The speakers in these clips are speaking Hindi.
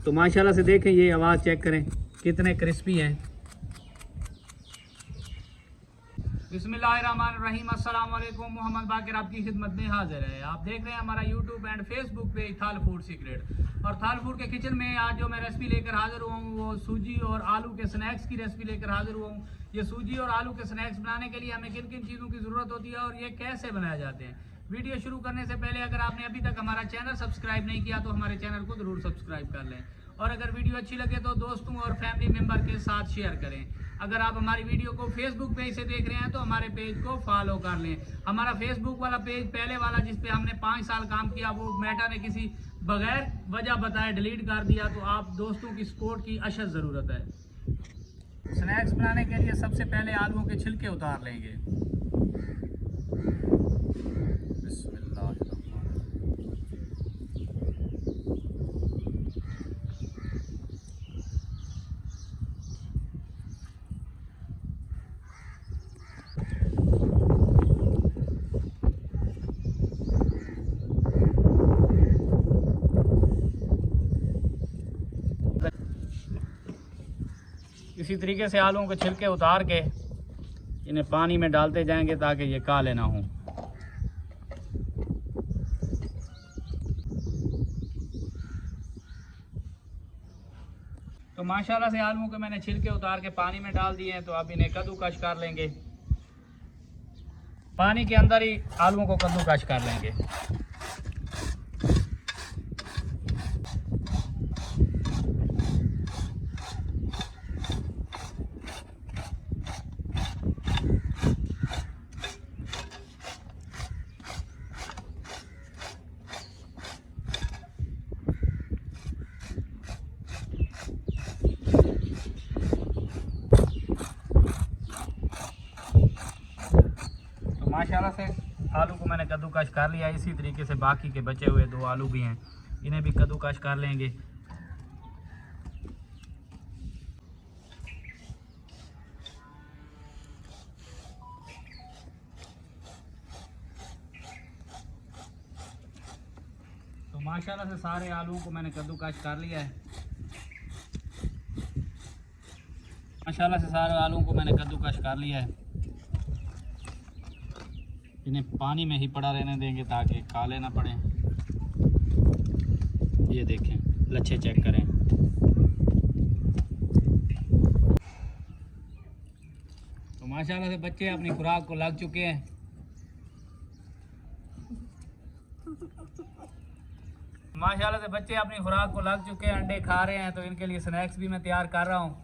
तो माशाल्लाह से देखें, ये आवाज़ चेक करें कितने क्रिस्पी हैं। बिस्मिल्लाहिर्रहमानिर्रहीम, अस्सलाम वालेकुम। मोहम्मद बाकिर आपकी खिदमत में हाजिर है। आप देख रहे हैं हमारा यूट्यूब एंड फेसबुक पेज थाल फूड सीक्रेट। और थाल फूड के किचन में आज जो मैं रेसिपी लेकर हाजिर हुआ हूँ वो सूजी और आलू के स्नैक्स की रेसिपी लेकर हाजिर हुआ हूँ। ये सूजी और आलू के स्नैक्स बनाने के लिए हमें किन किन चीज़ों की ज़रूरत होती है और ये कैसे बनाए जाते हैं। वीडियो शुरू करने से पहले अगर आपने अभी तक हमारा चैनल सब्सक्राइब नहीं किया तो हमारे चैनल को ज़रूर सब्सक्राइब कर लें। और अगर वीडियो अच्छी लगे तो दोस्तों और फैमिली मेम्बर के साथ शेयर करें। अगर आप हमारी वीडियो को फेसबुक पेज से देख रहे हैं तो हमारे पेज को फॉलो कर लें। हमारा फेसबुक वाला पेज पहले वाला जिस पे हमने 5 साल काम किया वो मेटा ने किसी बगैर वजह बताए डिलीट कर दिया, तो आप दोस्तों की सपोर्ट की अशद ज़रूरत है। स्नैक्स बनाने के लिए सबसे पहले आलूओं के छिलके उतार लेंगे। इसी तरीके से आलूओं के छिलके उतार के इन्हें पानी में डालते जाएंगे ताकि ये काले ना हों। तो माशाल्लाह से आलूओं के मैंने छिलके उतार के पानी में डाल दिए हैं। तो अब इन्हें कद्दूकश कर लेंगे। पानी के अंदर ही आलूओं को कद्दूकश कर लेंगे। माशाल्लाह से आलू को मैंने कद्दूकश कर लिया। इसी तरीके से बाकी के बचे हुए 2 आलू भी हैं, इन्हें भी कद्दूकश कर लेंगे। तो माशाल्लाह से सारे आलूओं को मैंने कद्दूकश कर लिया है। माशाल्लाह से सारे आलूओं को मैंने कद्दूकश कर लिया है। इन्हें पानी में ही पड़ा रहने देंगे ताकि काले ना पड़े। ये देखें, लच्छे चेक करें। तो माशाल्लाह से बच्चे अपनी खुराक को लग चुके हैं। माशाल्लाह से बच्चे अपनी खुराक को लग चुके हैं, अंडे खा रहे हैं। तो इनके लिए स्नैक्स भी मैं तैयार कर रहा हूँ।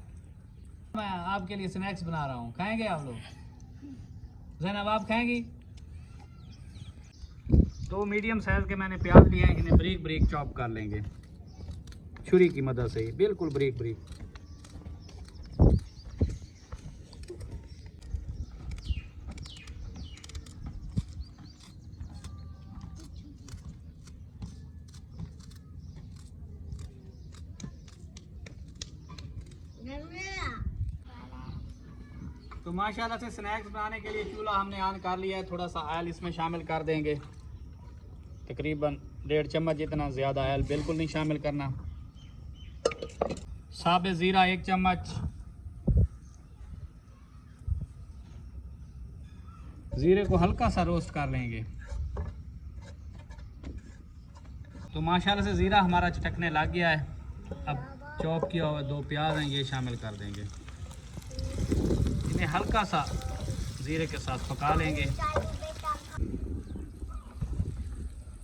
मैं आपके लिए स्नैक्स बना रहा हूँ, खाएंगे आप लोग? ज़ैनब आप खाएंगी? 2 मीडियम साइज़ के मैंने प्याज लिए हैं, इन्हें बारीक बारीक चॉप कर लेंगे छुरी की मदद से, बिल्कुल बारीक बारीक। तो माशाल्लाह से स्नैक्स बनाने के लिए चूल्हा हमने ऑन कर लिया है। थोड़ा सा ऑयल इसमें शामिल कर देंगे, तकरीबन 1.5 चम्मच जितना, ज़्यादा ऑयल बिल्कुल नहीं शामिल करना। साबित ज़ीरा 1 चम्मच, ज़ीरे को हल्का सा रोस्ट कर लेंगे। तो माशाल्लाह से ज़ीरा हमारा चटकने लग गया है। अब चॉप किया हुआ 2 प्याज हैं, ये शामिल कर देंगे। इन्हें हल्का सा ज़ीरे के साथ पका लेंगे।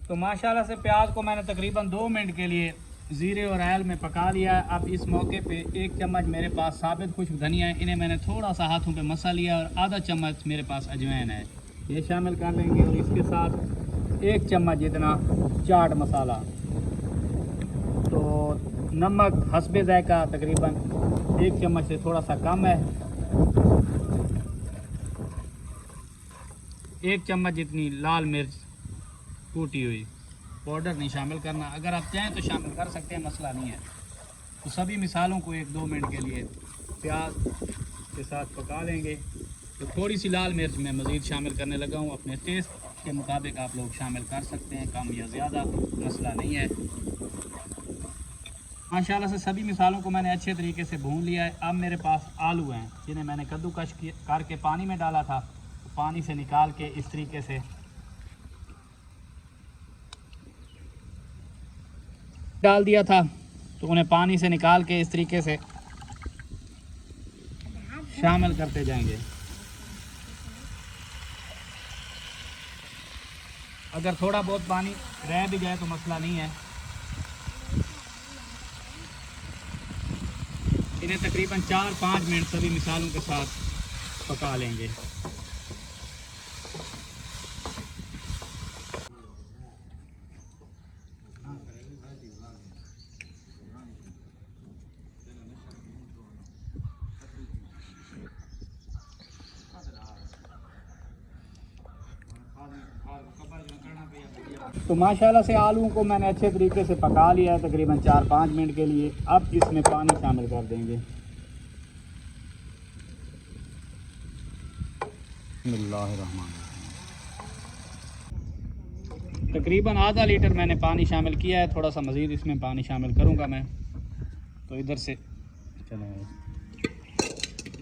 तो माशाल्लाह से प्याज को मैंने तकरीबन 2 मिनट के लिए ज़ीरे और ऑयल में पका लिया है। अब इस मौके पे 1 चम्मच मेरे पास साबित खुश्क धनिया है, इन्हें मैंने थोड़ा सा हाथों पे मसा लिया और आधा चम्मच मेरे पास अजवाइन है, ये शामिल कर लेंगे। और इसके साथ 1 चम्मच जितना चाट मसाला। तो नमक हस्बे ज़ायका तकरीबन 1 चम्मच से थोड़ा सा कम है। 1 चम्मच जितनी लाल मिर्च कूटी हुई, पाउडर नहीं शामिल करना। अगर आप चाहें तो शामिल कर सकते हैं, मसला नहीं है। तो सभी मिसालों को 1-2 मिनट के लिए प्याज के साथ पका लेंगे। तो थोड़ी सी लाल मिर्च मैं मज़ीद शामिल करने लगा हूँ, अपने टेस्ट के मुताबिक आप लोग शामिल कर सकते हैं, कम या ज़्यादा, मसला नहीं है। माशाल्लाह से सभी मिसालों को मैंने अच्छे तरीके से भून लिया है। अब मेरे पास आलू हैं जिन्हें मैंने कद्दूकश करके पानी में डाला था, पानी से निकाल के इस तरीके से डाल दिया था, तो उन्हें पानी से निकाल के इस तरीके से शामिल करते जाएंगे। अगर थोड़ा बहुत पानी रह भी जाए तो मसला नहीं है। इन्हें तकरीबन 4-5 मिनट सभी मिसालों के साथ पका लेंगे। तो माशाल्लाह से आलू को मैंने अच्छे तरीके से पका लिया है तकरीबन 4-5 मिनट के लिए। अब इसमें पानी शामिल कर देंगे। तकरीबन आधा लीटर मैंने पानी शामिल किया है, थोड़ा सा मज़ीद इसमें पानी शामिल करूँगा मैं। तो इधर से चलो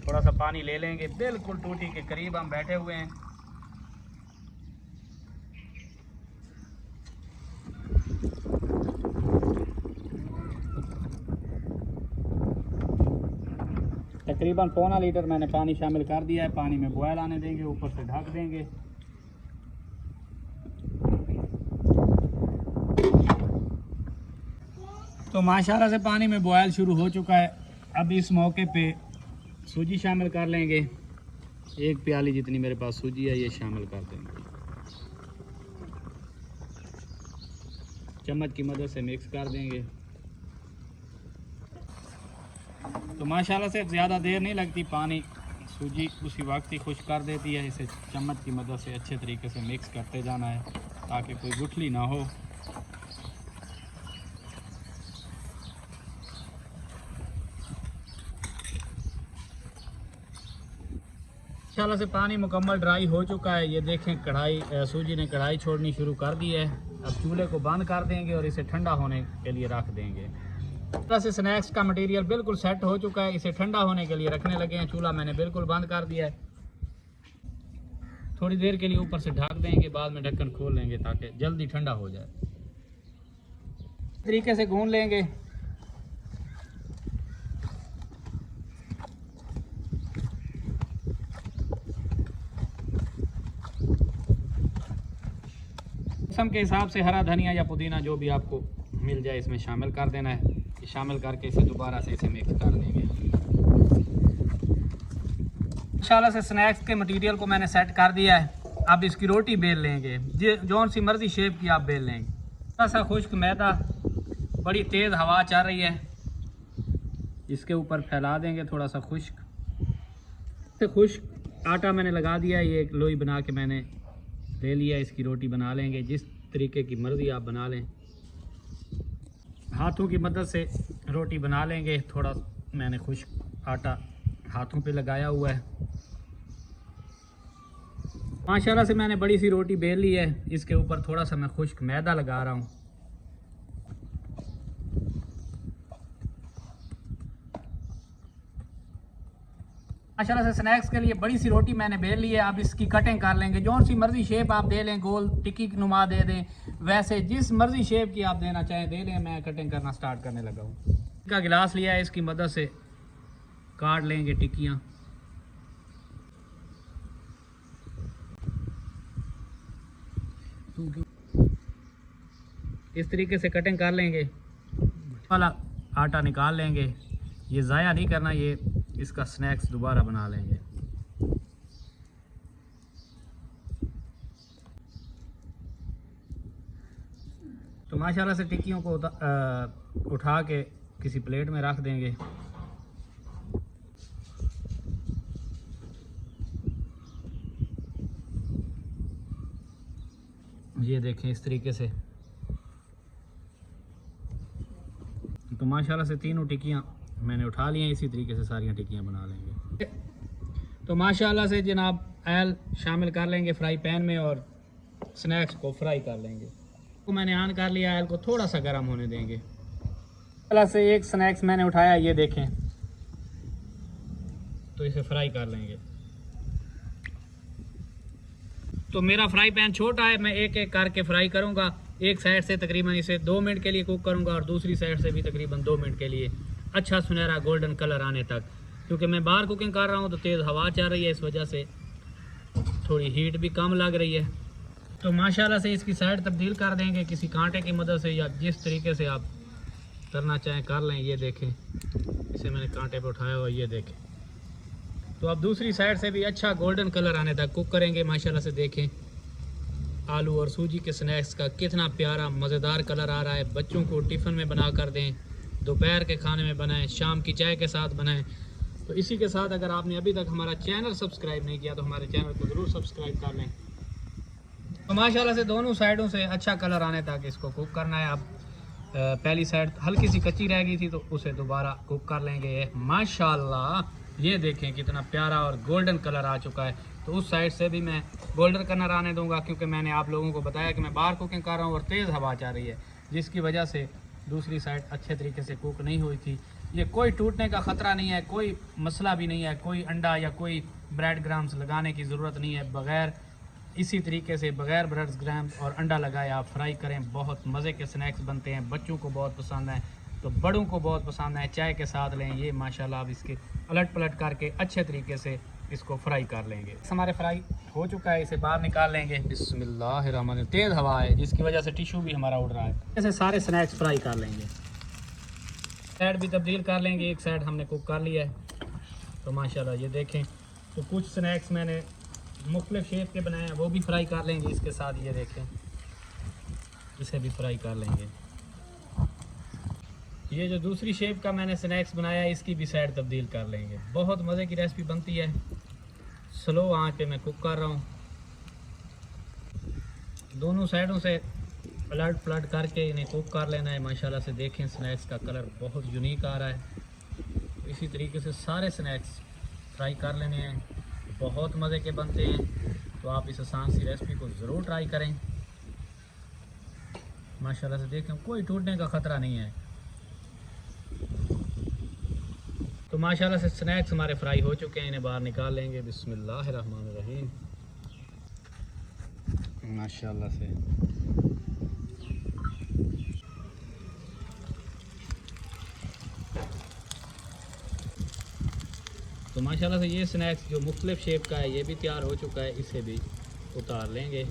थोड़ा सा पानी ले लेंगे, बिल्कुल टूटी के करीब हम बैठे हुए हैं। तकरीबन पौना लीटर मैंने पानी शामिल कर दिया है। पानी में बॉयल आने देंगे, ऊपर से ढक देंगे। तो माशाल्लाह से पानी में बॉयल शुरू हो चुका है। अब इस मौके पे सूजी शामिल कर लेंगे। 1 प्याली जितनी मेरे पास सूजी है ये शामिल कर देंगे। चम्मच की मदद से मिक्स कर देंगे। तो माशाल्लाह से ज़्यादा देर नहीं लगती, पानी सूजी उसी वक्त ही खुश कर देती है। इसे चम्मच की मदद से अच्छे तरीके से मिक्स करते जाना है ताकि कोई गुठली ना हो। माशाल्लाह से पानी मुकम्मल ड्राई हो चुका है। ये देखें कढ़ाई सूजी ने कढ़ाई छोड़नी शुरू कर दी है। अब चूल्हे को बंद कर देंगे और इसे ठंडा होने के लिए रख देंगे। तरह से स्नैक्स का मटेरियल बिल्कुल सेट हो चुका है। इसे ठंडा होने के लिए रखने लगे हैं। चूल्हा मैंने बिल्कुल बंद कर दिया है। थोड़ी देर के लिए ऊपर से ढक देंगे, बाद में ढक्कन खोल लेंगे ताकि जल्दी ठंडा हो जाए। इस तरीके से गूंद लेंगे। मौसम के हिसाब से हरा धनिया या पुदीना जो भी आपको मिल जाए इसमें शामिल कर देना है। शामिल करके इसे दोबारा से इसे मिक्स कर देंगे। इंशाल्लाह से स्नैक्स के मटेरियल को मैंने सेट कर दिया है। अब इसकी रोटी बेल लेंगे, जौन सी मर्जी शेप की आप बेल लेंगे। थोड़ा सा खुश्क मैदा, बड़ी तेज़ हवा चल रही है, इसके ऊपर फैला देंगे। थोड़ा सा खुश्क आटा मैंने लगा दिया है। ये एक लोई बना के मैंने ले लिया। इसकी रोटी बना लेंगे, जिस तरीके की मर्ज़ी आप बना लें। हाथों की मदद से रोटी बना लेंगे। थोड़ा मैंने खुश्क आटा हाथों पे लगाया हुआ है। माशाल्लाह से मैंने बड़ी सी रोटी बेल ली है। इसके ऊपर थोड़ा सा मैं खुश्क मैदा लगा रहा हूँ। माशाल्लाह से स्नैक्स के लिए बड़ी सी रोटी मैंने बेल ली है। अब इसकी कटिंग कर लेंगे। जौन सी मर्जी शेप आप दे लें, गोल टिक्की की नुमा दे दें, वैसे जिस मर्जी शेप की आप देना चाहें दे लें। मैं कटिंग करना स्टार्ट करने लगा हूँ। का गिलास लिया है, इसकी मदद से काट लेंगे टिक्कियाँ। इस तरीके से कटिंग कर लेंगे। वाला आटा निकाल लेंगे, ये ज़ाया नहीं करना, ये इसका स्नैक्स दोबारा बना लेंगे। तो माशाल्लाह से टिक्कियों को उठा के किसी प्लेट में रख देंगे। ये देखें इस तरीके से। तो माशाल्लाह से तीनों टिक्कियाँ मैंने उठा ली हैं। इसी तरीके से सारियाँ टिक्कियाँ बना लेंगे। तो माशाल्लाह से जनाब ऑयल शामिल कर लेंगे फ्राई पैन में और स्नैक्स को फ्राई कर लेंगे। तो मैंने ऑन कर लिया, ऑयल को थोड़ा सा गर्म होने देंगे। प्लस से एक स्नैक्स मैंने उठाया, ये देखें, तो इसे फ्राई कर लेंगे। तो मेरा फ्राई पैन छोटा है, मैं एक एक करके फ्राई करूंगा। एक साइड से तकरीबन इसे 2 मिनट के लिए कुक करूंगा और दूसरी साइड से भी तकरीबन 2 मिनट के लिए, अच्छा सुनहरा गोल्डन कलर आने तक। क्योंकि मैं बाहर कुकिंग कर रहा हूं तो तेज़ हवा चल रही है, इस वजह से थोड़ी हीट भी कम लग रही है। तो माशाल्लाह से इसकी साइड तब्दील कर देंगे किसी कांटे की मदद से, या जिस तरीके से आप करना चाहें कर लें। ये देखें, इसे मैंने कांटे पे उठाया हुआ, ये देखें। तो अब दूसरी साइड से भी अच्छा गोल्डन कलर आने तक कुक करेंगे। माशाल्लाह से देखें आलू और सूजी के स्नैक्स का कितना प्यारा मज़ेदार कलर आ रहा है। बच्चों को टिफ़िन में बना कर दें, दोपहर के खाने में बनाएं, शाम की चाय के साथ बनाएं। तो इसी के साथ अगर आपने अभी तक हमारा चैनल सब्सक्राइब नहीं किया तो हमारे चैनल को ज़रूर सब्सक्राइब कर लें। तो माशाल्लाह से दोनों साइडों से अच्छा कलर आने तक इसको कुक करना है। अब पहली साइड हल्की सी कच्ची रह गई थी तो उसे दोबारा कुक कर लेंगे। माशाल्लाह ये देखें कितना प्यारा और गोल्डन कलर आ चुका है। तो उस साइड से भी मैं गोल्डन कलर आने दूंगा, क्योंकि मैंने आप लोगों को बताया कि मैं बाहर कुकिंग कर रहा हूँ और तेज़ हवा चल रही है, जिसकी वजह से दूसरी साइड अच्छे तरीके से कुक नहीं हुई थी। ये कोई टूटने का ख़तरा नहीं है, कोई मसला भी नहीं है, कोई अंडा या कोई ब्रेड ग्राम्स लगाने की ज़रूरत नहीं है। बग़ैर इसी तरीके से बग़ैर ब्रेड ग्राम्स और अंडा लगाए आप फ्राई करें, बहुत मज़े के स्नैक्स बनते हैं। बच्चों को बहुत पसंद है, तो बड़ों को बहुत पसंद है, चाय के साथ लें। ये माशाल्लाह अब इसके अलट पलट करके अच्छे तरीके से इसको फ्राई कर लेंगे। हमारे फ्राई हो चुका है, इसे बाहर निकाल लेंगे। बिस्मिल्लाहिर्रहमानिर्रहीम। तेज़ हवा है जिसकी वजह से टिशू भी हमारा उड़ रहा है। ऐसे सारे स्नैक्स फ्राई कर लेंगे। साइड भी तब्दील कर लेंगे, एक साइड हमने कुक कर लिया है। तो माशाल्लाह ये देखें, तो कुछ स्नैक्स मैंने मुख्तलिफ शेप के बनाए हैं, वो भी फ्राई कर लेंगे इसके साथ। ये देखें, इसे भी फ्राई कर लेंगे। ये जो दूसरी शेप का मैंने स्नैक्स बनाया है, इसकी भी साइड तब्दील कर लेंगे। बहुत मज़े की रेसिपी बनती है। स्लो आंच पे मैं कुक कर रहा हूँ। दोनों साइडों से पलट पलट करके इन्हें कुक कर लेना है। माशाल्लाह से देखें स्नैक्स का कलर बहुत यूनिक आ रहा है। इसी तरीके से सारे स्नैक्स फ्राई कर लेने हैं, बहुत मज़े के बनते हैं। तो आप इस आसान सी रेसिपी को ज़रूर ट्राई करें। माशाल्लाह से देखें कोई टूटने का ख़तरा नहीं है। तो माशाल्लाह से स्नैक्स हमारे फ्राई हो चुके हैं, इन्हें बाहर निकाल लेंगे। बिस्मिल्लाहिर्रहमानिर्रहीम। माशाल्लाह से तो माशाल्लाह से ये स्नैक्स जो मुख्तलिफ शेप का है ये भी तैयार हो चुका है, इसे भी उतार लेंगे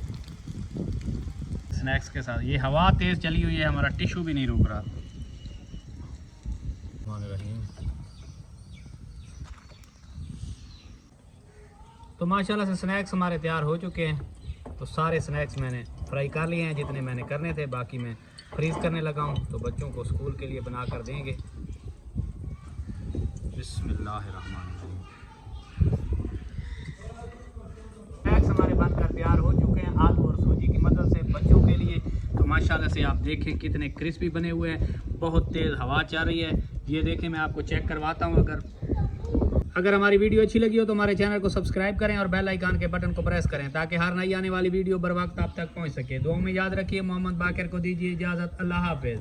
स्नैक्स के साथ। ये हवा तेज़ चली हुई है, हमारा टिशू भी नहीं रुक रहा। तो माशाल्लाह से स्नैक्स हमारे तैयार हो चुके हैं। तो सारे स्नैक्स मैंने फ्राई कर लिए हैं जितने मैंने करने थे, बाकी मैं फ्रीज़ करने लगा हूँ। तो बच्चों को स्कूल के लिए बना कर देंगे। बिस्मिल्लाहिर्रहमानिर्रहीम। स्नैक्स हमारे बनकर तैयार हो चुके हैं आलू और सूजी की मदद से बच्चों के लिए। तो माशाल्लाह से आप देखें कितने क्रिस्पी बने हुए हैं। बहुत तेज़ हवा चल रही है। ये देखें, मैं आपको चेक करवाता हूँ। अगर हमारी वीडियो अच्छी लगी हो तो हमारे चैनल को सब्सक्राइब करें और बेल आइकन के बटन को प्रेस करें, ताकि हर नई आने वाली वीडियो बर वक्त आप तक पहुँच सके। दुआ में याद रखिए। मोहम्मद बाकिर को दीजिए इजाज़त। अल्लाह हाफ़िज़।